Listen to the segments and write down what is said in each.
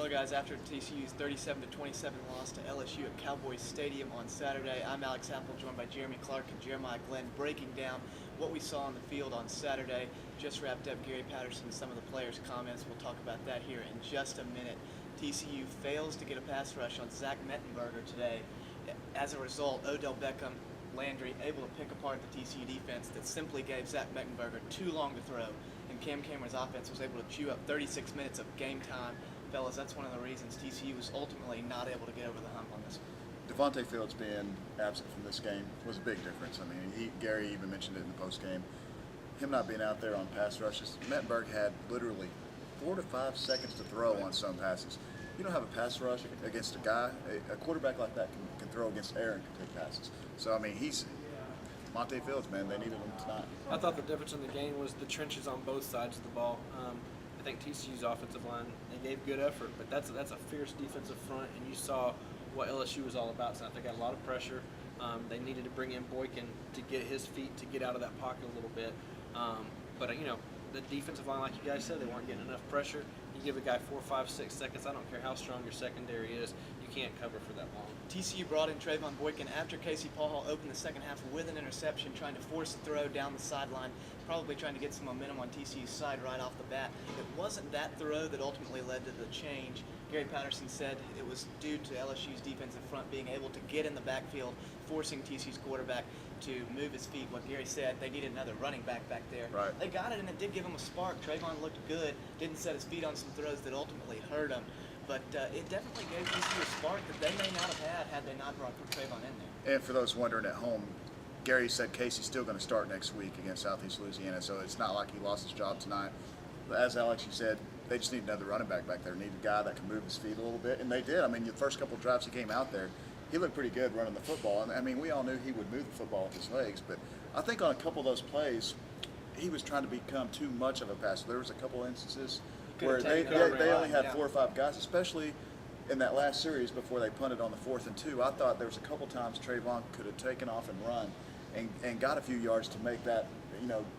Well, guys, after TCU's 37-27 loss to LSU at Cowboys Stadium on Saturday, I'm Alex Apple, joined by Jeremy Clark and Jeremiah Glenn, breaking down what we saw on the field on Saturday. Just wrapped up Gary Patterson and some of the players' comments. We'll talk about that here in just a minute. TCU fails to get a pass rush on Zach Mettenberger today. As a result, Odell Beckham Landry able to pick apart the TCU defense that simply gave Zach Mettenberger too long to throw, and Cam Cameron's offense was able to chew up 36 minutes of game time. Fellas, that's one of the reasons TCU was ultimately not able to get over the hump on this one. Devontae Fields being absent from this game was a big difference. I mean, Gary even mentioned it in the post game. Him not being out there on pass rushes, Mettenberg had literally 4 to 5 seconds to throw on some passes. You don't have a pass rush against a guy, a quarterback like that can throw against air and complete passes. So, I mean, Devontae Fields, man, they needed him tonight. I thought the difference in the game was the trenches on both sides of the ball. I think TCU's offensive line, they gave good effort, but that's a fierce defensive front, and you saw what LSU was all about tonight. They got a lot of pressure. They needed to bring in Boykin to get his feet, to get out of that pocket a little bit. But the defensive line, like you guys said, they weren't getting enough pressure. You give a guy 4, 5, 6 seconds, I don't care how strong your secondary is, you can't cover for that long. TCU brought in Trayvon Boykin after Casey Paul opened the second half with an interception, trying to force the throw down the sideline, probably trying to get some momentum on TCU's side right off the bat. It wasn't that throw that ultimately led to the change. Gary Patterson said it was due to LSU's defensive front being able to get in the backfield, forcing TCU's quarterback to move his feet. What Gary said, they needed another running back there. Right. They got it, and it did give him a spark. Trayvon looked good, didn't set his feet on some throws that ultimately hurt him. But it definitely gave TCU a spark that they may not have had they not brought Trayvon in there. And for those wondering at home, Gary said Casey's still going to start next week against Southeast Louisiana, so it's not like he lost his job tonight. But as Alex, you said, they just need another running back there. Need a guy that can move his feet a little bit, and they did. I mean, the first couple of drives he came out there, he looked pretty good running the football. And I mean, we all knew he would move the football with his legs, but I think on a couple of those plays, he was trying to become too much of a passer. There was a couple instances where they only had 4 or 5 guys, especially in that last series before they punted on the 4th and 2. I thought there was a couple times Trayvon could have taken off and run and got a few yards to make that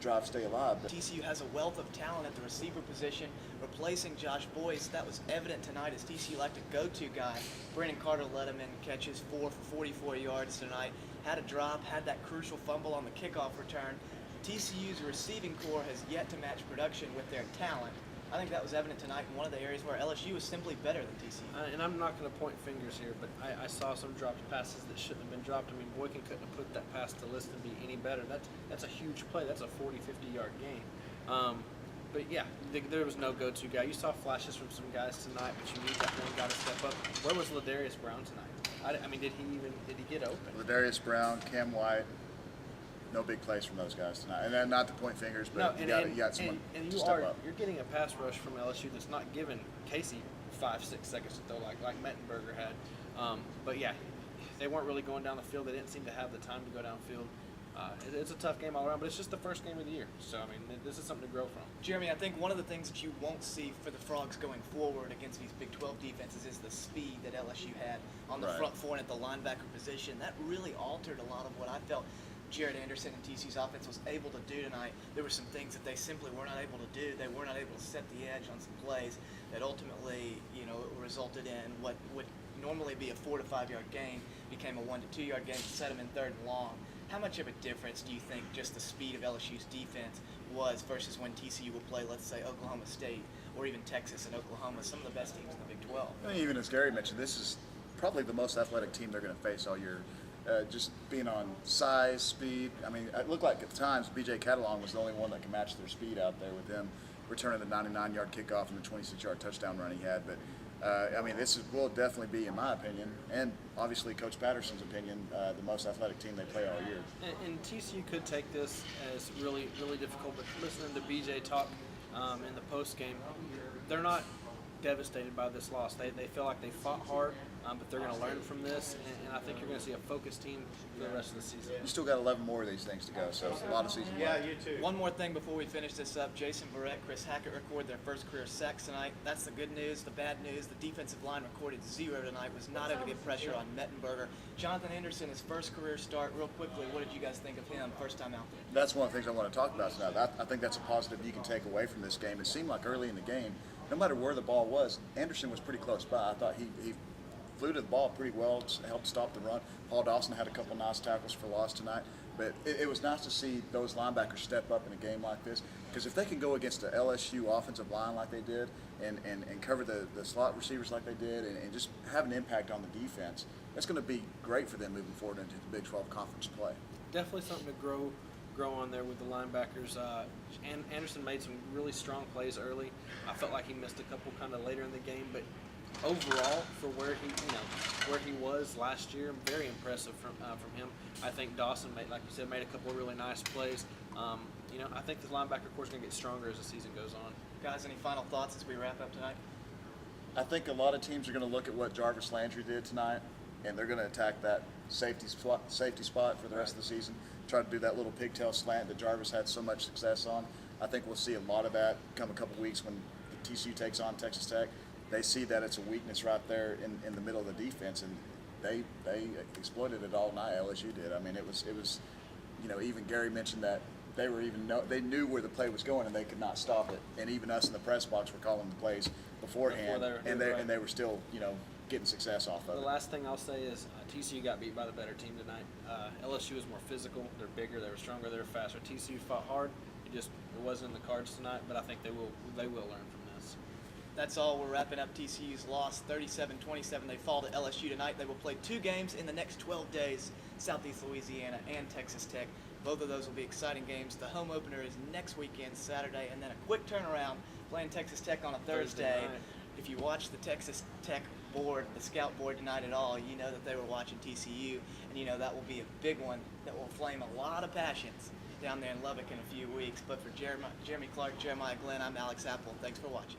drive stay alive. But TCU has a wealth of talent at the receiver position, replacing Josh Boyce. That was evident tonight as TCU liked a go-to guy. Brandon Carter led him in catches 4 for 44 yards tonight. Had a drop, had that crucial fumble on the kickoff return. TCU's receiving corps has yet to match production with their talent. I think that was evident tonight in one of the areas where LSU was simply better than TCU. And I'm not going to point fingers here, but I saw some dropped passes that shouldn't have been dropped. I mean, Boykin couldn't have put that pass to Liston be any better. That's a huge play. That's a 40, 50-yard gain. But yeah, there was no go-to guy. You saw flashes from some guys tonight, but you need that one guy to step up. Where was Ladarius Brown tonight? I mean, did he get open? Ladarius Brown, Cam White, no big plays from those guys tonight. And then not to point fingers, but you got someone to step up. You're getting a pass rush from LSU that's not giving Casey 5, 6 seconds to throw like Mettenberger had. But yeah, they weren't really going down the field. They didn't seem to have the time to go downfield. It's a tough game all around, but it's just the first game of the year. So, I mean, this is something to grow from. Jeremy, I think one of the things that you won't see for the Frogs going forward against these Big 12 defenses is the speed that LSU had on the front four and at the linebacker position. That really altered a lot of what I felt Jared Anderson and TCU's offense was able to do tonight. There were some things that they simply were not able to do. They were not able to set the edge on some plays that ultimately, resulted in what would normally be a 4 to 5 yard gain became a 1 to 2 yard gain, set them in 3rd and long. How much of a difference do you think just the speed of LSU's defense was versus when TCU would play, let's say, Oklahoma State or even Texas and Oklahoma, some of the best teams in the Big 12? I mean, even as Gary mentioned, this is probably the most athletic team they're going to face all year. Just being on size, speed. I mean, it looked like at the times B.J. Catalon was the only one that could match their speed out there with him returning the 99-yard kickoff and the 26-yard touchdown run he had. But, I mean, will definitely be, in my opinion, and obviously Coach Patterson's opinion, the most athletic team they play all year. And TCU could take this as really, really difficult, but listening to B.J. talk in the post game, they're not devastated by this loss. They feel like they fought hard, but they're going to learn from this, and I think you're going to see a focused team for the rest of the season. You still got 11 more of these things to go, so a lot of season left. You too. One more thing before we finish this up. Jason Barrett, Chris Hackett recorded their first career sacks tonight. That's the good news. The bad news, the defensive line recorded 0 tonight, was not able to get pressure on Mettenberger. Jonathan Henderson, his first career start. Real quickly, what did you guys think of him first time out there? That's one of the things I want to talk about tonight. I think that's a positive you can take away from this game. It seemed like early in the game no matter where the ball was, Anderson was pretty close by. I thought he flew to the ball pretty well, helped stop the run. Paul Dawson had a couple nice tackles for loss tonight. But it was nice to see those linebackers step up in a game like this, because if they can go against the LSU offensive line like they did and cover the slot receivers like they did and just have an impact on the defense, that's going to be great for them moving forward into the Big 12 conference play. Definitely something to grow on there with the linebackers. And Anderson made some really strong plays early. I felt like he missed a couple kind of later in the game, but overall, for where he was last year, very impressive from him. I think Dawson made a couple of really nice plays. I think the linebacker core is going to get stronger as the season goes on. Guys, any final thoughts as we wrap up tonight? I think a lot of teams are going to look at what Jarvis Landry did tonight, and they're going to attack that safety spot for the rest of the season. Try to do that little pigtail slant that Jarvis had so much success on. I think we'll see a lot of that come a couple weeks when TCU takes on Texas Tech. They see that it's a weakness right there in the middle of the defense, and they exploited it all night. LSU did. I mean, it was even Gary mentioned that they knew where the play was going and they could not stop it. And even us in the press box were calling the plays beforehand, and they were still getting success off of it. The last thing I'll say is TCU got beat by the better team tonight. LSU is more physical. They're bigger. They were stronger. They were faster. TCU fought hard. It wasn't in the cards tonight, but I think they will learn from this. That's all. We're wrapping up. TCU's loss 37-27. They fall to LSU tonight. They will play 2 games in the next 12 days, Southeast Louisiana and Texas Tech. Both of those will be exciting games. The home opener is next weekend, Saturday, and then a quick turnaround playing Texas Tech on a Thursday. If you watch the Texas Tech board, the scout board tonight at all, you know that they were watching TCU, and that will be a big one that will flame a lot of passions down there in Lubbock in a few weeks. But for Jeremy Clark, Jeremiah Glenn, I'm Alex Apple. Thanks for watching.